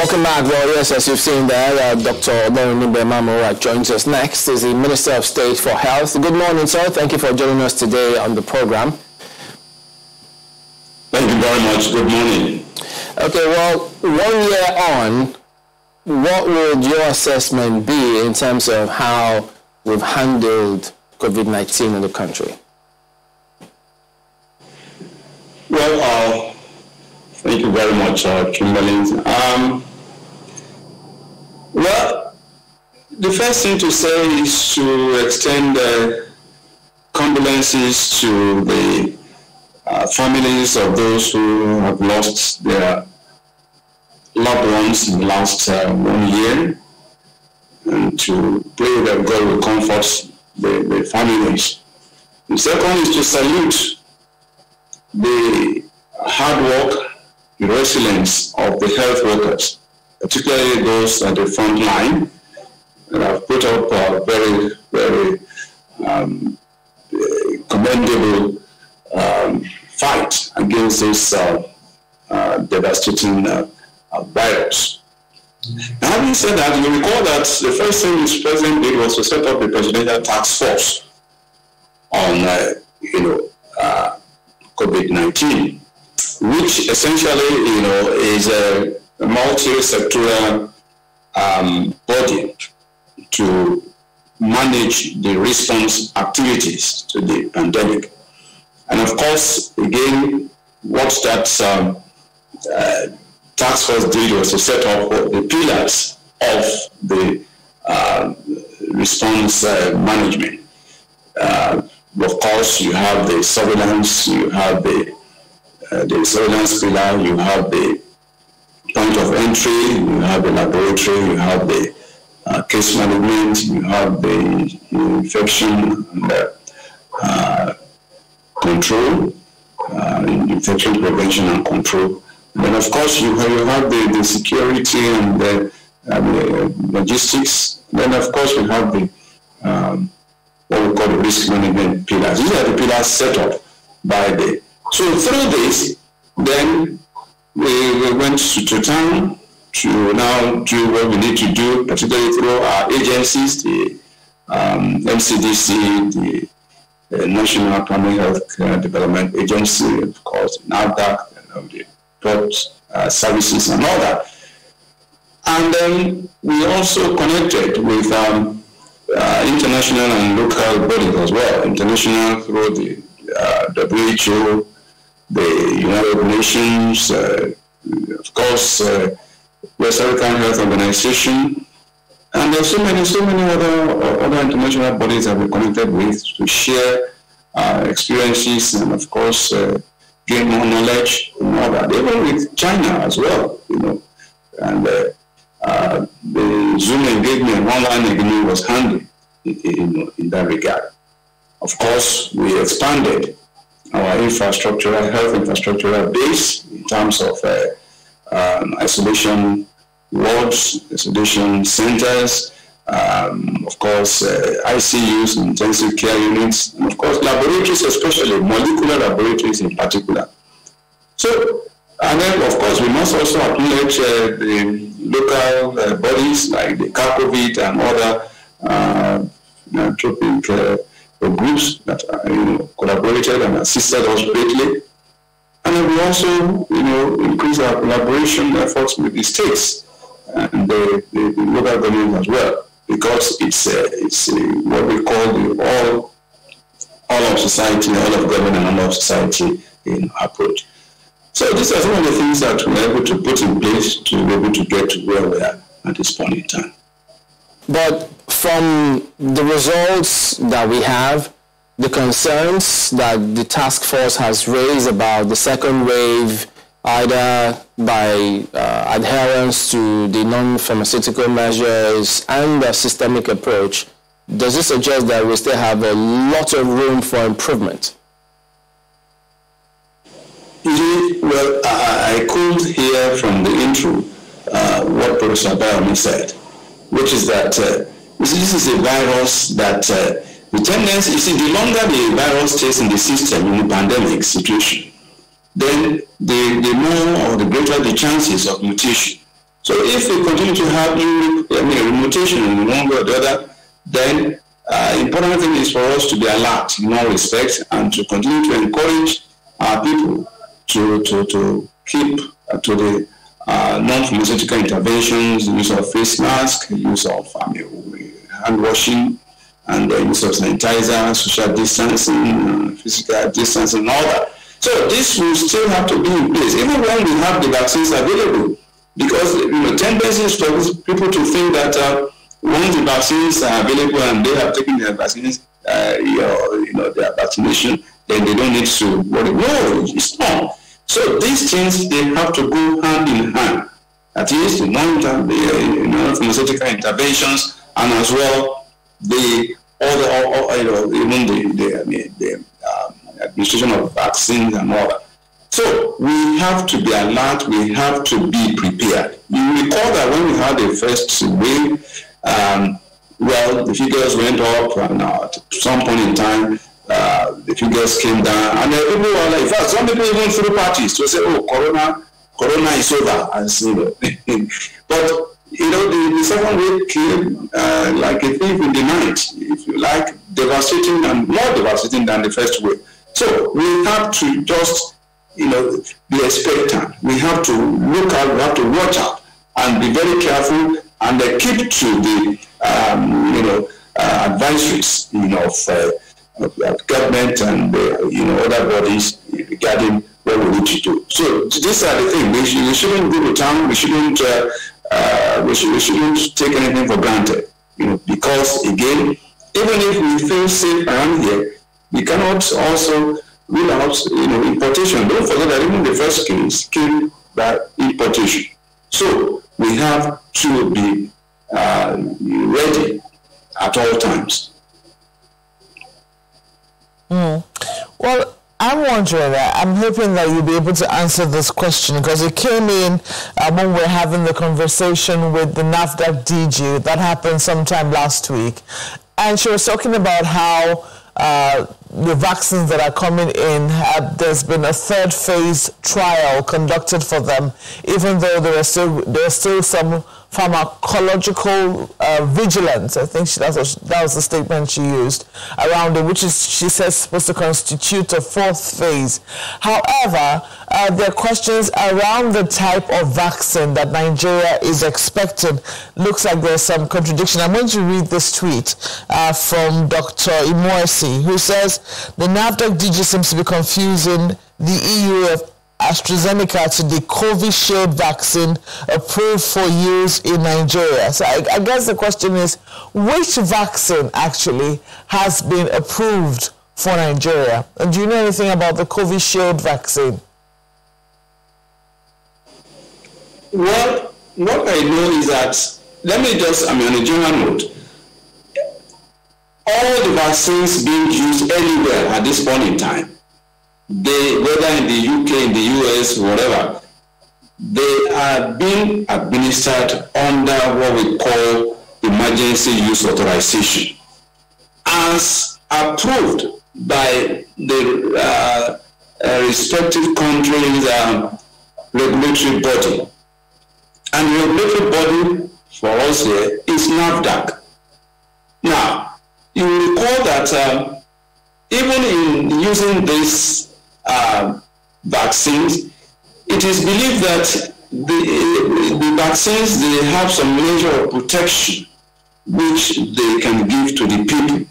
Welcome back. Well, yes, as you've seen there, Dr. Mamora joins us next. Is the Minister of State for Health. Good morning, sir. Thank you for joining us today on the program. Thank you very much. Good morning. Okay, well, 1 year on, what would your assessment be in terms of how we've handled COVID-19 in the country? Well, thank you very much, Kimberly. Well, the first thing to say is to extend condolences to the families of those who have lost their loved ones in the last 1 year, and to pray that God will comfort the families. The second is to salute the hard work, the resilience of the health workers, particularly those at the front line that have put up a very, very commendable fight against this devastating virus. Now, having said that, you recall that the first thing this president did was to set up the presidential task force on, COVID-19, which essentially, is a multi-sectoral body to manage the response activities to the pandemic. And of course, again, what that task force did was to set up the pillars of the response management. Of course, you have the surveillance, you have the surveillance pillar, you have the point of entry, you have the laboratory, you have the case management, you have the infection control, infection prevention and control. And then, of course, you have the security and the logistics. Then, of course, we have the what we call the risk management pillars. These are the pillars set up by the. So through this, then we went to town to now do what we need to do, particularly through our agencies, the NCDC, the National Primary Health Development Agency, of course, NAFDAC, the drug services and all that. And then we also connected with international and local bodies as well. International through the WHO, the United Nations, of course, West African Health Organization, and there's so many other international bodies that we're connected with to share experiences and, of course, gain more knowledge and all that. Even with China as well, and the Zoom engagement, online engagement was handy in that regard. Of course, we expanded our health infrastructural base in terms of isolation wards, isolation centers, of course, ICUs, intensive care units, and of course, laboratories, especially molecular laboratories in particular. So, and then, of course, we must also acknowledge the local bodies like the COVID and other philanthropic groups that collaborated and assisted us greatly. And then we also, increase our collaboration efforts with the states and the local government as well, because it's what we call the all of society, all of government and all of society approach. So these are some of the things that we're able to put in place to be able to get to where we are at this point in time. But from the results that we have, the concerns that the task force has raised about the second wave, either by adherence to the non-pharmaceutical measures and the systemic approach, does it suggest that we still have a lot of room for improvement? Well, I could hear from the intro what Professor Bayami said, which is that this is a virus that the tendency, the longer the virus stays in the system in the pandemic situation, then the more or the greater the chances of mutation. So if we continue to have mutation in one way or the other, then important thing is for us to be alert in all respects and to continue to encourage our people to keep to the non-pharmaceutical interventions, use of face mask, use of hand washing, and the use of sanitizer, social distancing, physical distancing, and all that. So this will still have to be in place, even when we have the vaccines available, because tendencies for people to think that once the vaccines are available and they have taken their vaccines, their vaccination, then they don't need to worry. No, it's not. So these things, they have to go hand in hand. At least the non-pharmaceutical interventions, and as well the administration of vaccines and all that. So we have to be alert. We have to be prepared. You recall that when we had the first wave, the figures went up, and at some point in time, the figures came down, and people were like, in fact, some people even threw parties to say, "Oh, Corona is over," as but the second wave came like a thief in the night, if you like, devastating and more devastating than the first wave. So we have to just, be expectant. We have to look out. We have to watch out and be very careful and keep to the advisories, of government and other bodies regarding what we need to do. So these are the things. We shouldn't go to town. We shouldn't take anything for granted. Because again, even if we feel safe around here, we cannot also rule out importation. Don't forget that even the first case came by importation. So we have to be ready at all times. Well, I'm wondering that. I'm hoping that you'll be able to answer this question because it came in when we're having the conversation with the NAFDAC DG. That happened sometime last week. And she was talking about how the vaccines that are coming in, there's been a third phase trial conducted for them, even though there's still some pharmacological vigilance. I think that was the statement she used around it, which is, she says, supposed to constitute a fourth phase. However, there are questions around the type of vaccine that Nigeria is expecting. Looks like there's some contradiction. I'm going to read this tweet from Dr. Imoesi, who says the NAFDAC DG seems to be confusing the EU of AstraZeneca to the COVID vaccine approved for use in Nigeria. So I guess the question is, which vaccine actually has been approved for Nigeria? And do you know anything about the COVID vaccine? Well, what I know is that, let me just, on a general note, all the vaccines being used anywhere at this point in time, whether in the UK, in the US, whatever, they are being administered under what we call emergency use authorization, as approved by the respective countries' regulatory body. And the regulatory body for us here is NAFDAC. Now, you will recall that even in using these vaccines, it is believed that the vaccines, they have some measure of protection which they can give to the people.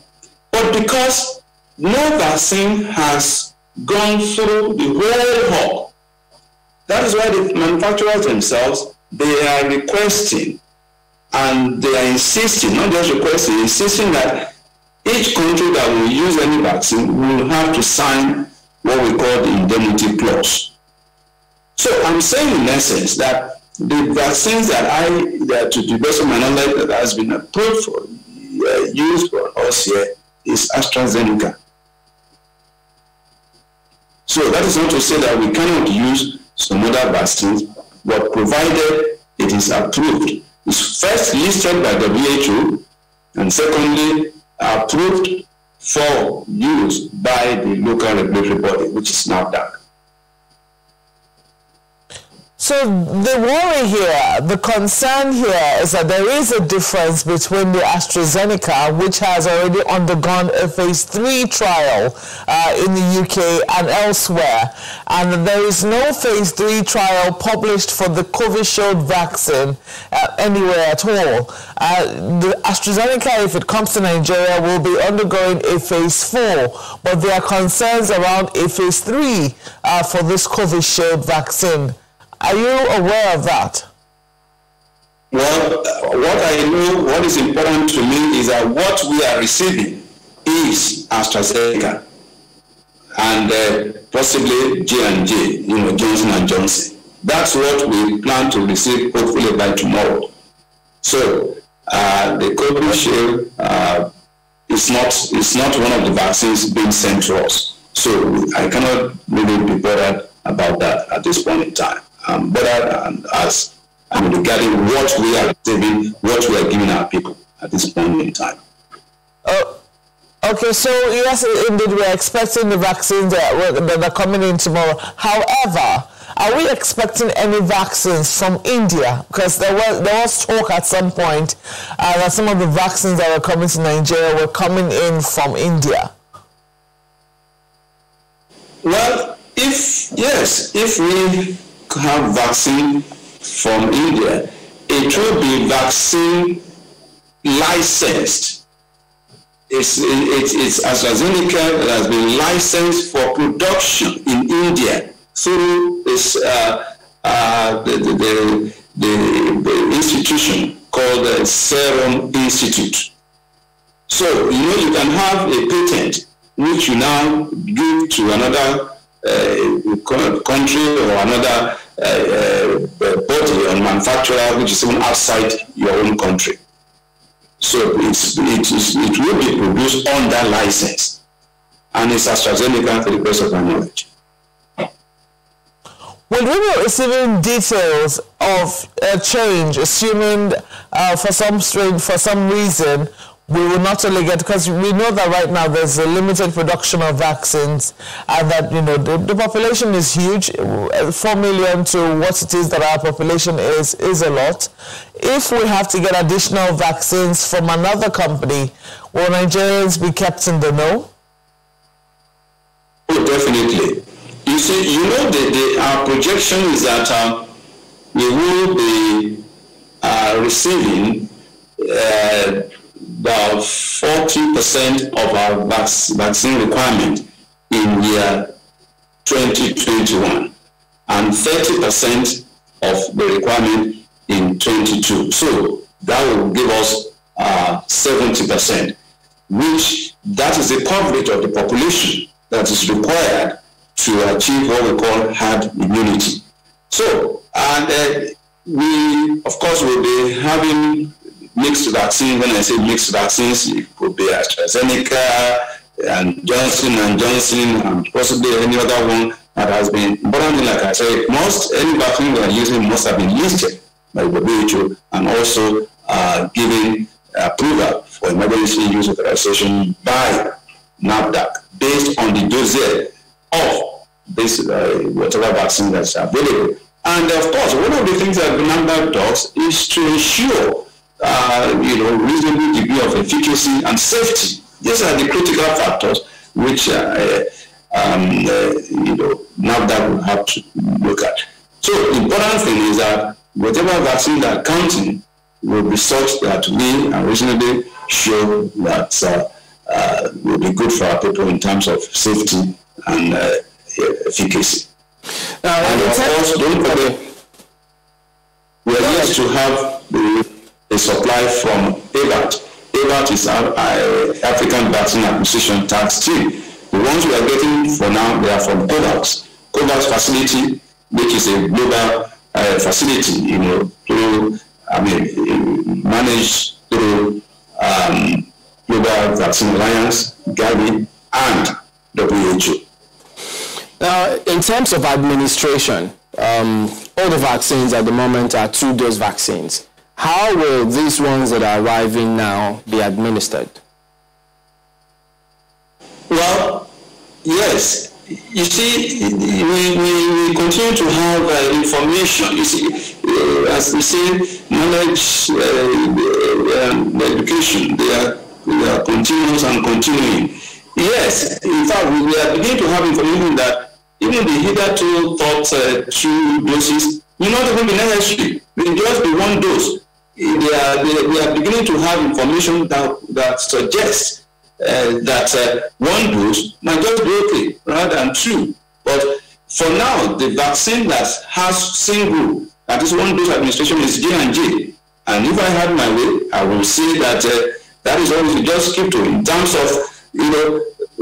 But because no vaccine has gone through the whole hog, that is why the manufacturers themselves, they are requesting and they are insisting, not just requesting, insisting that each country that will use any vaccine will have to sign what we call the indemnity clause. So I'm saying in essence that the vaccines that to the best of my knowledge that has been approved for use for us here is AstraZeneca. So that is not to say that we cannot use some other vaccines, but provided it is approved. It's first listed by WHO, and secondly, approved for use by the local regulatory body, which is NAFDAC. So the worry here, the concern here is that there is a difference between the AstraZeneca, which has already undergone a phase 3 trial in the UK and elsewhere, and there is no phase 3 trial published for the COVID vaccine anywhere at all. The AstraZeneca, if it comes to Nigeria, will be undergoing a phase 4, but there are concerns around a phase 3 for this COVID vaccine. Are you aware of that? Well, what I know, what is important to me is that what we are receiving is AstraZeneca and possibly J&J, Johnson & Johnson. That's what we plan to receive hopefully by tomorrow. So the COVID is not one of the vaccines being sent to us. So I cannot really be bothered about that at this point in time. Better as regarding what we are receiving, what we are giving our people at this point in time. Okay, so yes, indeed, we are expecting the vaccines that are coming in tomorrow. However, are we expecting any vaccines from India? Because there was talk at some point that some of the vaccines that were coming to Nigeria were coming in from India. Well, if we have vaccine from India, it will be vaccine licensed. It's AstraZeneca that has been licensed for production in India through this the institution called the Serum Institute. So you can have a patent which you now give to another country or another body or manufacturer which is even outside your own country. So it will be produced under license, and it's AstraZeneca to the best of my knowledge. Will we be receiving details of a change, assuming for some reason we will not only get, because we know that right now there's a limited production of vaccines, and that the population is huge. 4 million to what it is that our population is a lot. If we have to get additional vaccines from another company, will Nigerians be kept in the know? Oh, definitely. You see, our projection is that we will be receiving about 40% of our vaccine requirement in year 2021 and 30% of the requirement in 22. So that will give us 70%, which that is the coverage of the population that is required to achieve what we call herd immunity. So, and we, of course, will be having mixed vaccines. When I say mixed vaccines, it could be AstraZeneca and Johnson & Johnson and possibly any other one that has been, but like I said, any vaccine we are using must have been listed by the WHO and also given approval for emergency use authorization by NAFDAC based on the dossier of this whatever vaccine that's available. And of course, one of the things that NAFDAC does is to ensure reasonable degree of efficacy and safety. These are the critical factors which NAFDAC will have to look at. So the important thing is that whatever vaccine they are counting will be such that we are reasonably sure that will be good for our people in terms of safety and efficacy. And of course, don't forget, we are used to have the supply from AVAT. AVAT is our African Vaccine Acquisition Tax Team. The ones we are getting for now, they are from COVAX. COVAX facility, which is a global facility, managed through Global Vaccine Alliance, Gavi, and WHO. Now, in terms of administration, all the vaccines at the moment are 2-dose vaccines. How will these ones that are arriving now be administered? Well, yes, you see, we continue to have information. You see, as we say, knowledge, education, they are continuous and continuing. Yes, in fact, we are beginning to have information that even the hitherto thought 2 doses will not even be necessary. It will just be 1 dose. We are beginning to have information that suggests that 1 dose might just be okay rather than 2. But for now, the vaccine that has single, that is 1 dose administration, is J&J. And if I had my way, I will say that that is all we just keep to in terms of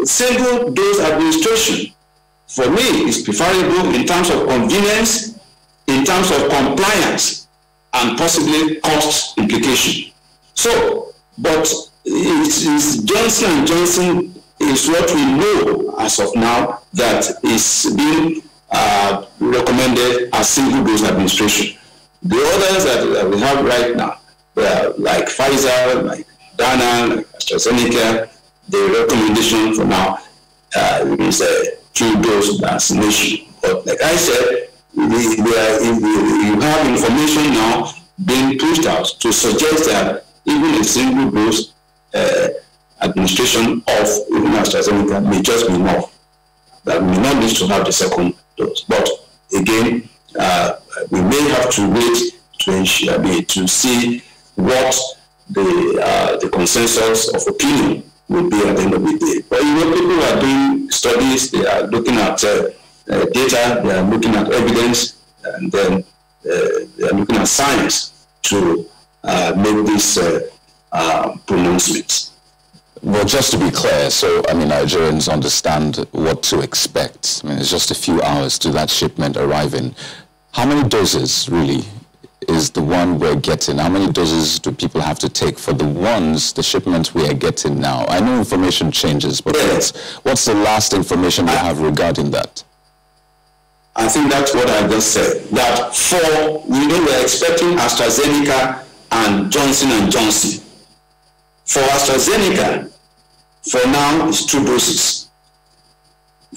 single dose administration. For me, is preferable in terms of convenience, in terms of compliance, and possibly cost implication. So, but it's Johnson & Johnson is what we know as of now that is being recommended as single dose administration. The others that we have right now, like Pfizer, like Dana, like AstraZeneca, the recommendation for now is a 2-dose vaccination. But like I said, you have information now being pushed out to suggest that even a single dose administration of even AstraZeneca may just be enough. That we may not need to have the 2nd dose. But again, we may have to wait to see what the consensus of opinion will be at the end of the day. But people are doing studies, they are looking at data, they are looking at evidence, and then they are looking at science to make these pronouncements. Well, just to be clear, so, Nigerians understand what to expect. It's just a few hours to that shipment arriving. How many doses, really, is the one we're getting? How many doses do people have to take for the shipment we are getting now? I know information changes, but what's the last information you have regarding that? I think that's what I just said. That we're expecting AstraZeneca and Johnson & Johnson. For AstraZeneca, for now, it's 2 doses.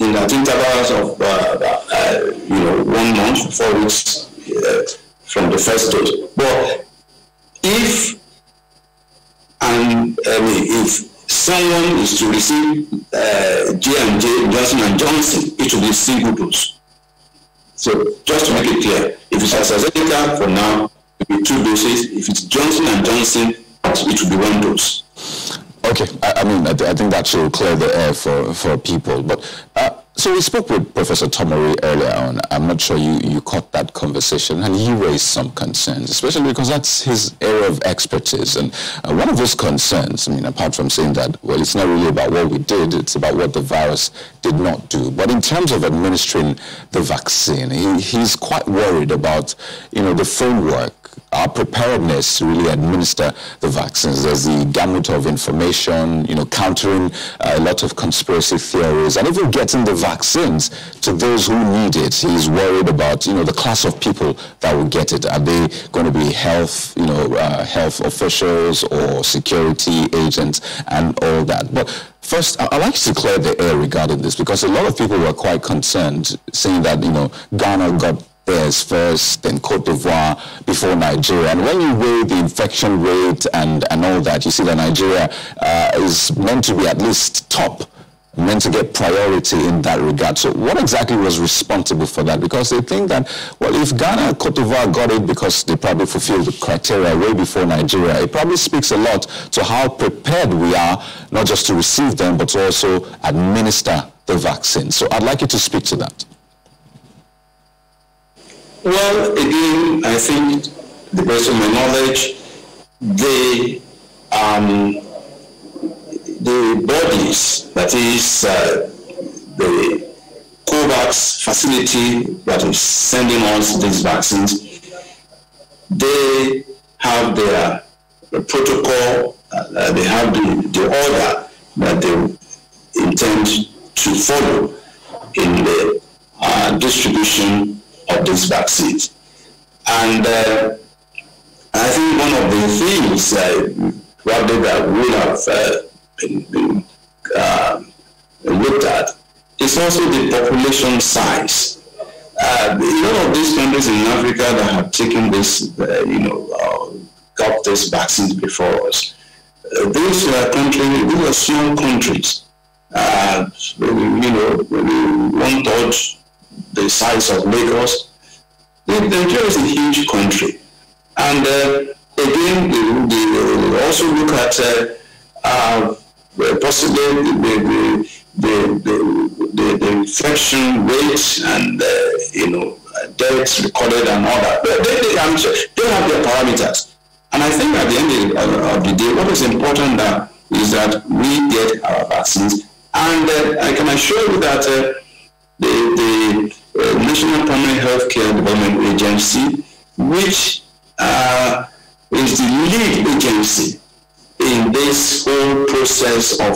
In that intervals of 1 month, 4 weeks from the first dose. But if someone is to receive J&J, Johnson & Johnson, it will be a single dose. So just to make it clear, if it's AstraZeneca, for now, it will be 2 doses. If it's Johnson & Johnson, it will be 1 dose. Okay, I think that should clear the air for people. But so we spoke with Professor Tomori earlier on. I'm not sure you caught that conversation, and he raised some concerns, especially because that's his area of expertise. And one of his concerns, apart from saying that, well, it's not really about what we did, it's about what the virus did not do. But in terms of administering the vaccine, he's quite worried about, the framework, our preparedness to really administer the vaccines. There's the gamut of information, countering a lot of conspiracy theories, and even getting the vaccines to those who need it. He's worried about, the class of people that will get it. Are they going to be health officials or security agents and all that? But first, I'd like you to clear the air regarding this, because a lot of people were quite concerned, saying that, Ghana got theirs first, then Cote d'Ivoire before Nigeria. And when you weigh the infection rate and all that, you see that Nigeria is meant to be at least top, meant to get priority in that regard. So what exactly was responsible for that? Because they think that, well, if Ghana and Cote d'Ivoire got it because they probably fulfilled the criteria way before Nigeria, it probably speaks a lot to how prepared we are, not just to receive them, but to also administer the vaccine. So I'd like you to speak to that. Well, again, I think, the best of my knowledge, the bodies, that is the COVAX facility that is sending us these vaccines, they have their protocol, they have the order that they intend to follow in the distribution of these vaccines. And I think one of the things probably that would have been looked at is also the population size. A lot of these countries in Africa that have taken this, got this vaccine before us. These are small countries. Maybe 1/3 the size of Lagos. Nigeria is a huge country, and again, they also look at possibly the infection rate and deaths recorded and all that. They have their parameters, and I think at the end of the day, what is important now is that we get our vaccines, and I can assure you that the National Primary Healthcare Development Agency, which is the lead agency in this whole process of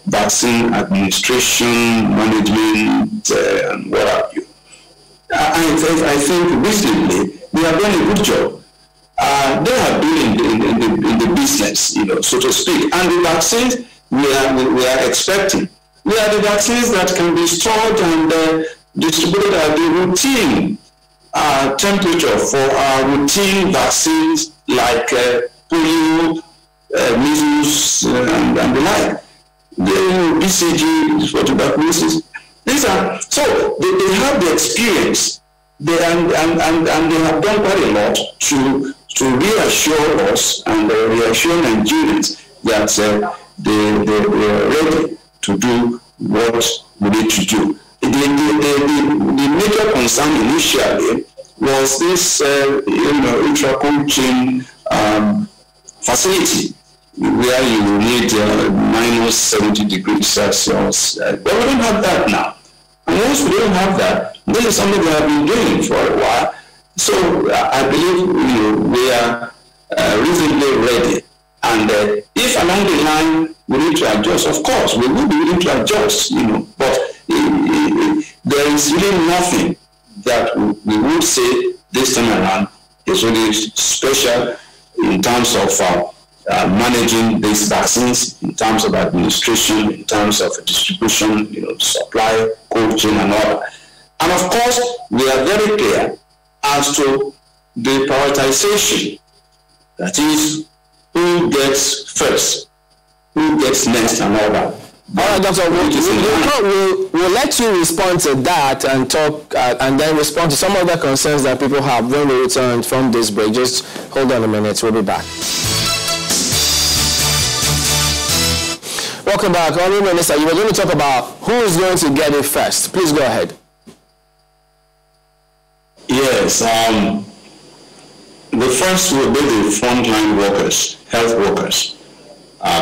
vaccine administration, management, and what have you. I think reasonably they have done a good job. They have been in the business, so to speak. And the vaccines we are expecting, they are the vaccines that can be stored and distributed at the routine temperature for our routine vaccines like polio, measles, and the like. The BCG is for tuberculosis. These are so they have the experience, and they have done quite a lot to reassure us and reassure Nigerians that they are ready to do what we need to do. The major concern initially was this, intra-cold chain facility where you need minus 70 degrees Celsius. But we don't have that now. And once we don't have that, this is something we have been doing for a while. So I believe we are reasonably ready. And if along the line we need to adjust, of course, we will be willing to adjust, but there is really nothing that we would say this time around is really special in terms of managing these vaccines, in terms of administration, in terms of distribution, supply, cold chain, and all that. And of course, we are very clear as to the prioritization, that is, who gets first, who gets next, and all that. All right, Doctor, we'll let you respond to that and talk, and then respond to some other concerns that people have when we return from this break. Just hold on a minute, we'll be back. Welcome back. Honourable Minister, you were going to talk about who is going to get it first. Please go ahead. Yes, the first will be the frontline workers, health workers.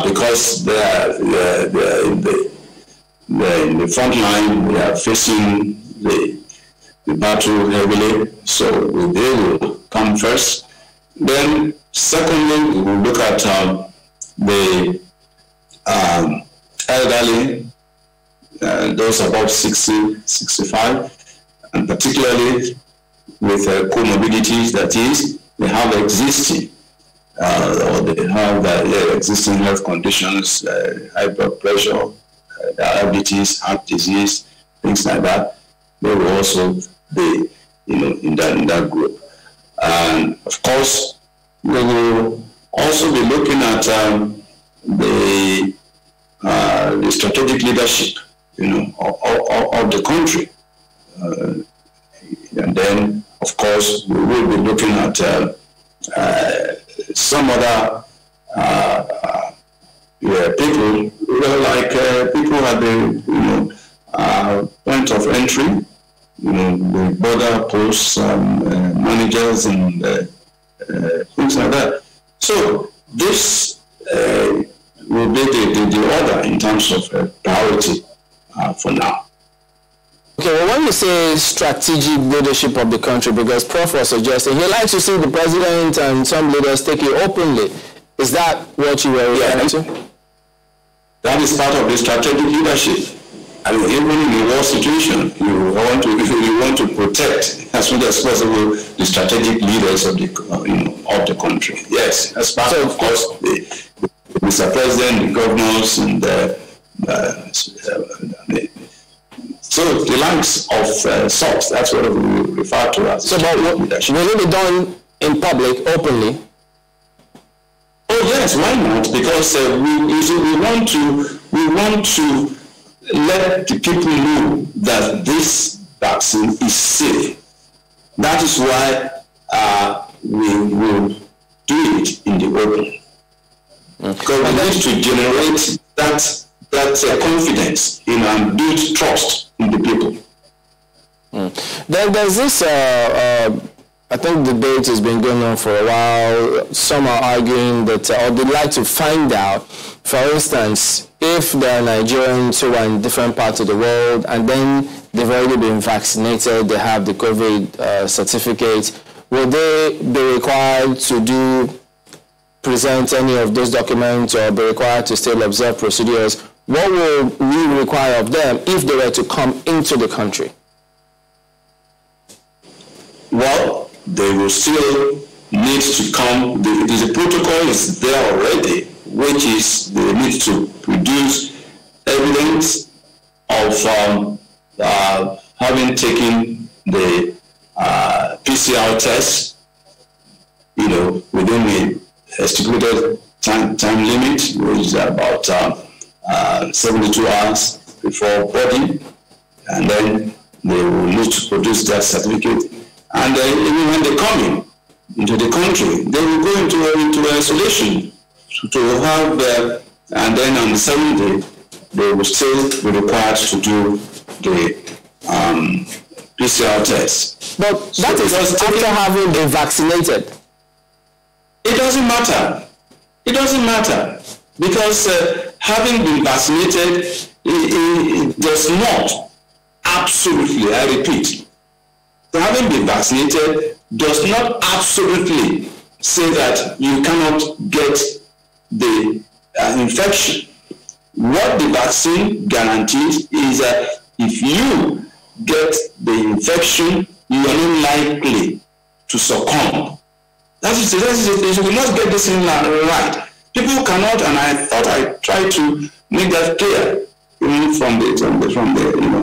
Because they're in the front line, we are facing the battle heavily, so they will come first. Then, secondly, we will look at the elderly, those above 60, 65, and particularly with comorbidities, that is, they have existing or they have existing health conditions, high blood pressure, diabetes, heart disease, things like that. They will also be, in that group. And of course, we will also be looking at the strategic leadership, of the country. And then, of course, we will be looking at some other people, like people at the point of entry, the border posts, managers, and things like that. So this will be the order in terms of priority for now. Okay, well, when you say strategic leadership of the country, because Prof was suggesting he likes to see the president and some leaders take it openly. Is that what you were referring to? That is part of the strategic leadership. I mean, even in a war situation, you want to protect as much as possible the strategic leaders of the country. Yes, as part of course the Mr. President, the governors, and So the likes of SOX, that's what we refer to as. So, but will it be done in public, openly? Oh yes, why not? Because we want to let the people know that this vaccine is safe. That is why we will do it in the open. Because we need to generate that confidence and build trust in the people. There's this, I think the debate has been going on for a while. Some are arguing that, or they'd like to find out, for instance, if there are Nigerians who are in different parts of the world and then they've already been vaccinated, they have the COVID certificate, will they be required to present any of those documents or be required to still observe procedures? What will we require of them if they were to come into the country? Well, they will still need to come. The protocol is there already, which is they need to produce evidence of having taken the PCR test, within the stipulated time limit, which is about 72 hours before boarding, and then they will need to produce that certificate. And even when they come into the country, they will go into isolation to have, and then on the 7th day, they will still be required to do the PCR test. But that is after having been vaccinated. It doesn't matter. It doesn't matter because having been vaccinated it does not absolutely, I repeat, having been vaccinated does not absolutely say that you cannot get the infection. What the vaccine guarantees is that if you get the infection, you are not likely to succumb. That is it. We must get this thing right. People cannot, and I thought I tried to make that clear even from the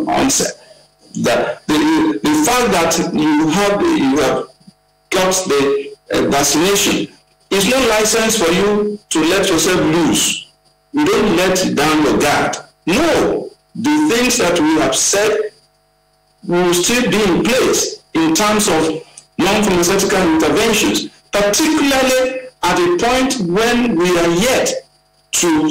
onset, that the fact that you have got the vaccination is no license for you to let yourself loose. You don't let down your guard. No, the things that we have said will still be in place in terms of non-pharmaceutical interventions, particularly at a point when we are yet to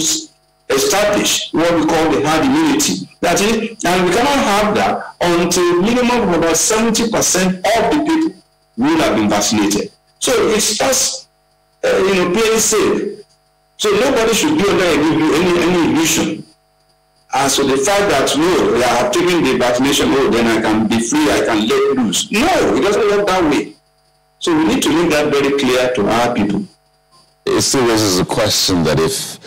establish what we call the herd immunity. That is, and we cannot have that until minimum of about 70% of the people will have been vaccinated. So it's just, playing safe. So nobody should be under any illusion as to the fact that, no, I have taken the vaccination, then I can be free, I can let loose. No, it doesn't work that way. So we need to make that very clear to our people. It still raises a question that if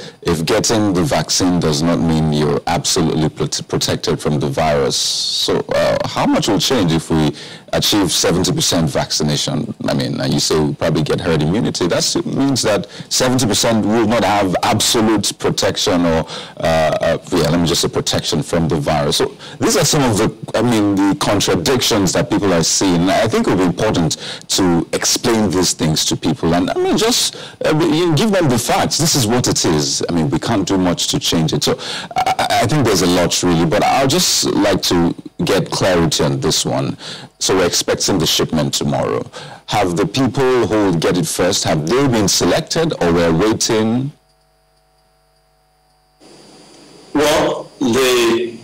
getting the vaccine does not mean you're absolutely protected from the virus, so how much will change if we achieve 70% vaccination? I mean, and you say we'll probably get herd immunity. That means that 70% will not have absolute protection or, let me just say protection from the virus. So these are some of the contradictions that people are seeing. I think it would be important to explain these things to people and, just give them the facts. This is what it is. I mean, we can't do much to change it. So I think there's a lot really, but I'll just like to get clarity on this one. So we're expecting the shipment tomorrow. Have the people who will get it first, have they been selected or we're waiting? Well, the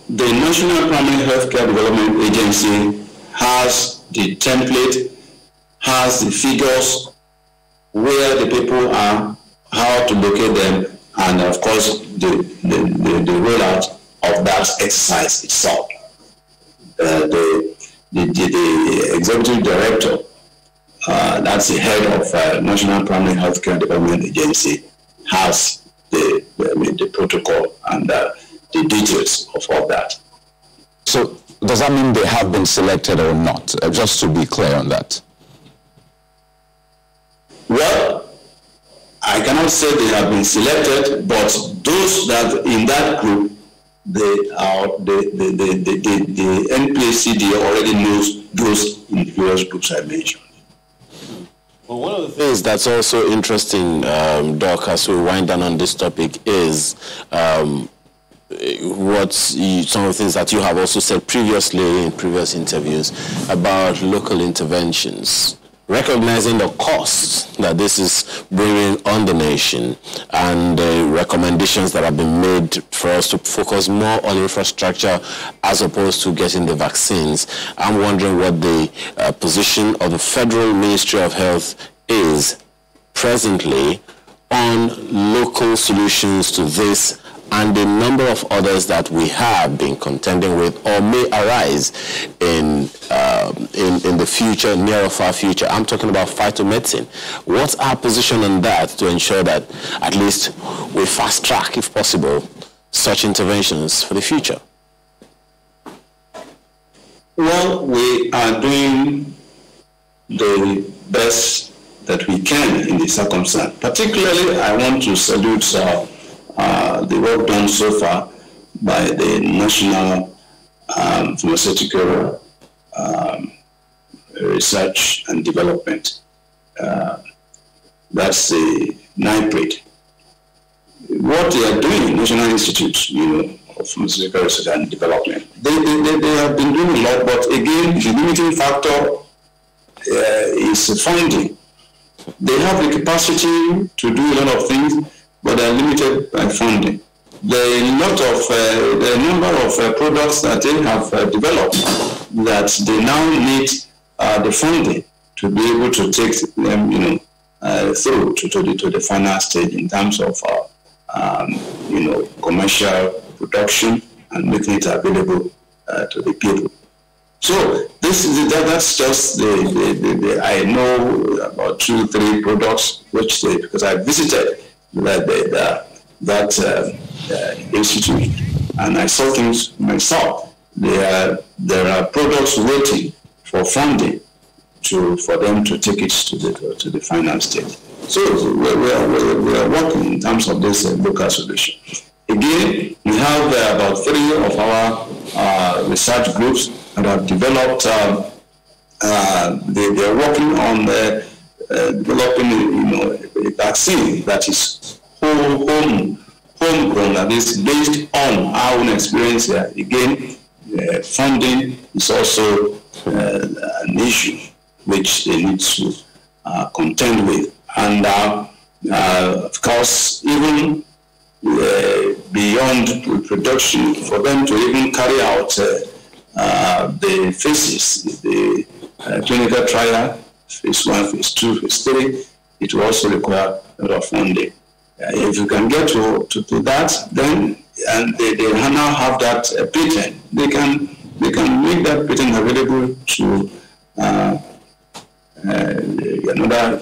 National Primary Healthcare Development Agency has the template, has the figures, where the people are, how to locate them, and of course the rollout of that exercise itself. The executive director, that's the head of National Primary Healthcare Development Agency, has the protocol and the details of all that. So does that mean they have been selected or not? Just to be clear on that. Well, I cannot say they have been selected, but those that in that group the NPCD already knows those individual groups I mentioned. Well, one of the things that's also interesting, Doc, as we wind down on this topic is some of the things that you have also said previously in previous interviews about local interventions, recognizing the costs that this is bringing on the nation and the recommendations that have been made for us to focus more on infrastructure as opposed to getting the vaccines. I'm wondering what the position of the Federal Ministry of Health is presently on local solutions to this and a number of others that we have been contending with or may arise in the future, near or far future. I'm talking about phytomedicine. What's our position on that to ensure that at least we fast track, if possible, such interventions for the future? Well, we are doing the best that we can in the circumstance. Particularly, I want to salute the work done so far by the National Pharmaceutical Research and Development. That's the NIPRID. What they are doing, National Institute, of Pharmaceutical Research and Development, they have been doing a lot, but again, the limiting factor is funding. They have the capacity to do a lot of things, but they are limited by funding. There are a number of products that they have developed that they now need the funding to be able to take them, through to the final stage in terms of, commercial production and making it available to the people. So that's just I know about 2-3 products which because I visited that institute and I saw things myself. There are products waiting for funding for them to take it to the final stage. So we are working in terms of this local solution. Again, we have about 3 of our research groups that have developed. They are working on developing, a vaccine that is homegrown, that is based on our own experience here. Again, funding is also an issue which they need to contend with. And of course, even beyond production, for them to even carry out the phases, the clinical trial, phase 1, phase 2, phase 3, it will also require a lot of funding. If you can get to that, then and they now have that patent, they can make that patent available to another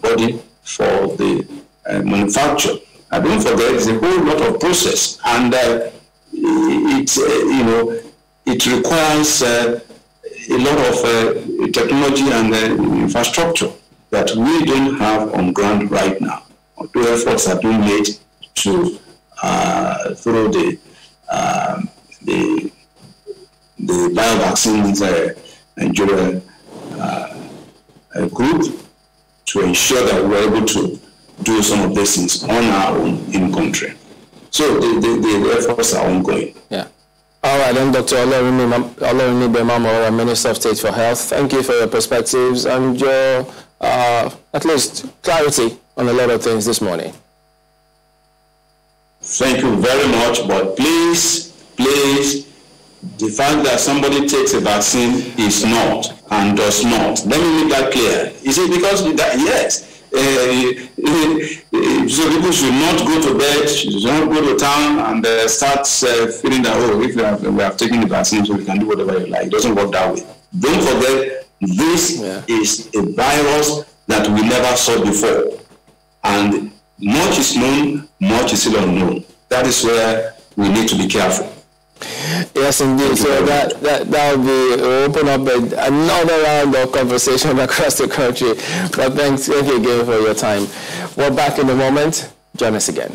body for the manufacture. I don't forget, it's a whole lot of process, and it requires a lot of technology and infrastructure that we don't have on ground right now. Although efforts are being made to through the biovaccines Nigeria group to ensure that we're able to do some of these things on our own in country. So the efforts are ongoing. Yeah. All right, then, Dr. Olorunnibe Mamora, Minister of State for Health, thank you for your perspectives and your, at least, clarity on a lot of things this morning. Thank you very much, but please, the fact that somebody takes a vaccine is not and does not. Let me make that clear. Is it because yes, so people should not go to bed, should not go to town and start feeling that, if we have taken the vaccine, so we can do whatever you like. It doesn't work that way. Don't forget, this is a virus that we never saw before. And much is known, much is still unknown. That is where we need to be careful. Yes, indeed. So that will open up another round of conversation across the country. But thank you again for your time. We're back in a moment. Join us again.